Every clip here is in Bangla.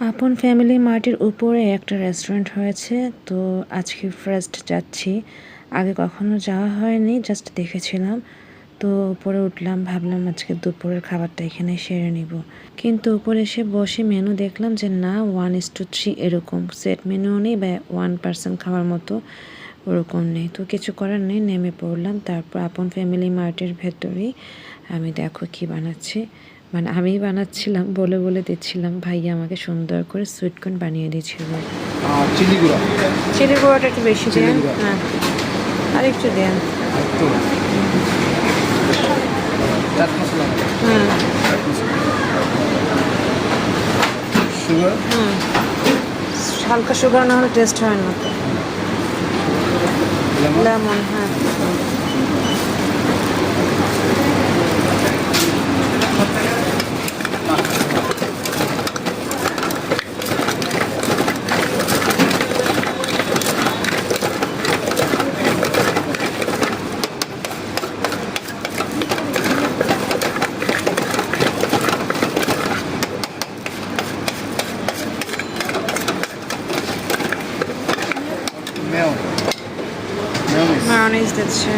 আপন ফ্যামিলি মার্টের উপরে একটা রেস্টুরেন্ট হয়েছে, তো আজকে ফার্স্ট যাচ্ছি। আগে কখনো যাওয়া হয়নি, জাস্ট দেখেছিলাম। তো উপরে উঠলাম, ভাবলাম আজকে দুপুরের খাবারটা এখানে সেরে নিব। কিন্তু উপরে এসে বসে মেনু দেখলাম যে না, 1:3 এরকম সেট মেনুও নেই বা 1 পার্সন খাওয়ার মতো ওরকম নেই। তো কিছু করার নেই, নেমে পড়লাম। তারপর আপন ফ্যামিলি মার্টের ভেতরেই আমি দেখো কি বানাচ্ছি, মানে আমিই বানাচ্ছিলাম, বলে বলে দিচ্ছিলাম। ভাইয়া আমাকে সুন্দর করে সুইট কর্ন বানিয়ে দিয়েছিল। চিলি গুঁড়া, চিলি গুঁড়োটা একটু বেশি চিলি দেন। গুঁড়া। হ্যাঁ, আর একটু দেন। একটু চাট মশলা, হুম চাট মশলা, সুগার, হুম, হালকা সুগার না হলে টেস্ট হয় না তো। লেমন। লেমন, হ্যাঁ। Mayo, mayonnaise. মায়োনিজ দিচ্ছে।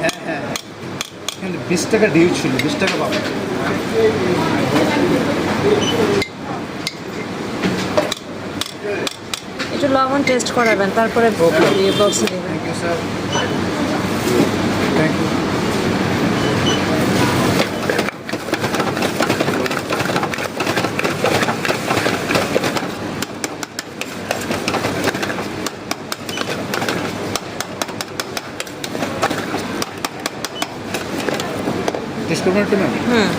হ্যাঁ হ্যাঁ, কিন্তু 20 টাকা ডিউ ছিল, 20 টাকা পাবো। একটু লবণ টেস্ট করাবেন, তারপরে বক্সে দেবেন। Thank you sir, thank you. Test করবেন একটু ম্যাম? হুম,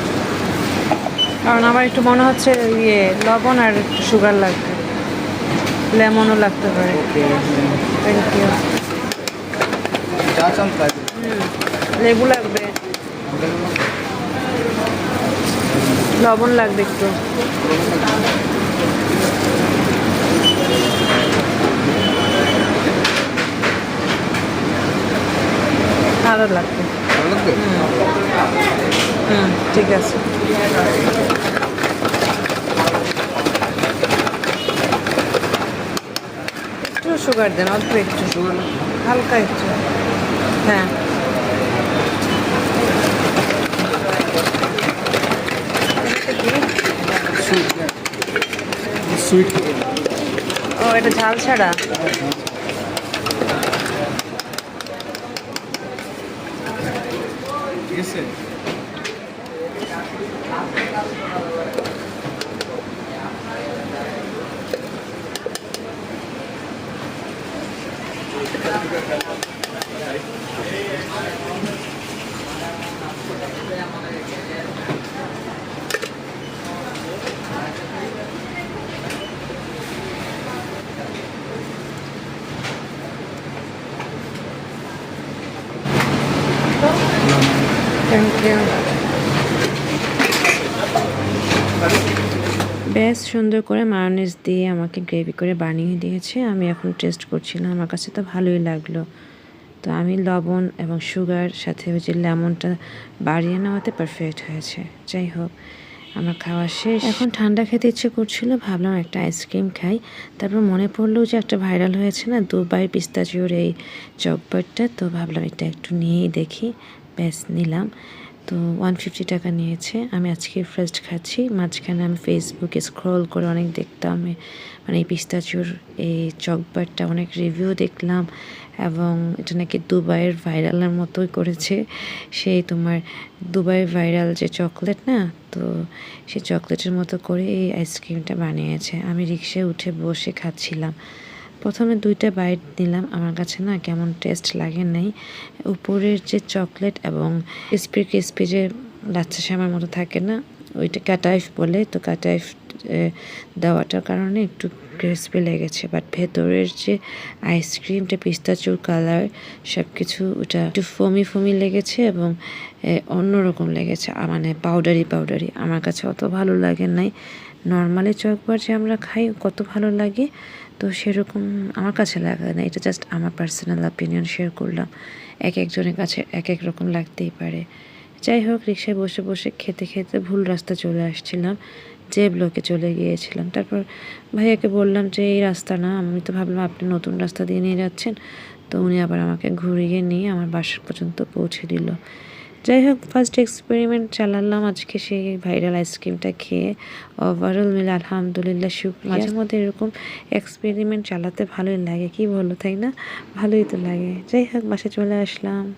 কারণ আমার একটু মনে হচ্ছে লবণ আর একটু সুগার লাগবে, লেমনও লাগতে পারে। ওকে, থ্যাংক ইউ। যা চান তাই। লেবু লাগবে, লবণ লাগবে একটু। আরও লাগবে। ভালো লাগবে? হুম, ঠিক আছে। একটু সুগার দেন, অল্প একটু, সুগার, হালকা একটু। হ্যাঁ, সুইট, সুইট। ও এটা ঝাল ছাড়া। ঠিক আছে। Thank you. বেশ সুন্দর করে মায়োনিজ দিয়ে আমাকে গ্রেভি করে বানিয়ে দিয়েছে। আমি এখন টেস্ট করছিলাম, আমার কাছে তো ভালোই লাগলো। তো আমি লবণ এবং সুগার সাথে ওই যে লেমনটা বাড়িয়ে নেওয়াতে পারফেক্ট হয়েছে। যাই হোক, আমার খাওয়া শেষ। এখন ঠান্ডা খেতে ইচ্ছে করছিল, ভাবলাম একটা আইসক্রিম খাই। তারপর মনে পড়লো যে একটা ভাইরাল হয়েছে না দুবাই পিস্তাচিওর এই চকবারটা, তো ভাবলাম এটা একটু নিয়েই দেখি। ব্যাস নিলাম। তো 150 টাকা নিয়েছে। আমি আজকে ফার্স্ট খাচ্ছি। মাঝখানে আমি ফেসবুকে স্ক্রল করে অনেক দেখতাম, মানে এই পিস্তাচিওর এই চকবারটা অনেক রিভিউ দেখলাম, এবং এটা নাকি দুবাইয়ের ভাইরালের মতোই করেছে। সেই তোমার দুবাইয়ের ভাইরাল যে চকলেট না, তো সেই চকলেটের মতো করে এই আইসক্রিমটা বানিয়েছে। আমি রিক্সায় উঠে বসে খাচ্ছিলাম। প্রথমে 2টা বাইট নিলাম, আমার কাছে না কেমন টেস্ট লাগে নাই। উপরের যে চকলেট এবং ক্রিসপি ক্রিসপি যে লাচ্ছা শ্যামার মতো থাকে না, ওইটা কাটাইফ বলে, তো কাটাইফ দেওয়াটার কারণে একটু ক্রিসপি লেগেছে। বাট ভেতরের যে আইসক্রিমটা পিস্তাচিওর কালার সব কিছু, ওটা একটু ফমি ফমি লেগেছে এবং অন্যরকম লেগেছে, মানে পাউডারি পাউডারি। আমার কাছে অত ভালো লাগে নাই। নর্মালি চকবার যে আমরা খাই কত ভালো লাগে, তো সেরকম আমার কাছে লাগে না। এটা জাস্ট আমার পার্সোনাল অপিনিয়ন শেয়ার করলাম। এক একজনের কাছে এক এক রকম লাগতেই পারে। যাই হোক, রিক্সায় বসে বসে খেতে খেতে ভুল রাস্তা চলে আসছিলাম। যে ব্লকে চলে গিয়েছিলাম। তারপর ভাইয়াকে বললাম যে এই রাস্তা না, আমি তো ভাবলাম আপনি নতুন রাস্তা দিয়ে নিয়ে যাচ্ছেন। তো উনি আবার আমাকে ঘুরিয়ে নিয়ে আমার বাসা পর্যন্ত পৌঁছে দিল। যাই হোক, ফার্স্ট এক্সপেরিমেন্ট চালালাম আজকে সেই ভাইরাল আইসক্রিমটা খেয়ে। ওভারঅল মিলে আলহামদুলিল্লাহ শুকরিয়া। মাঝে মধ্যে এরকম এক্সপেরিমেন্ট চালাতে ভালোই লাগে, কি বলো তাই না? ভালোই তো লাগে। যাই হোক, বাসায় চলে আসলাম।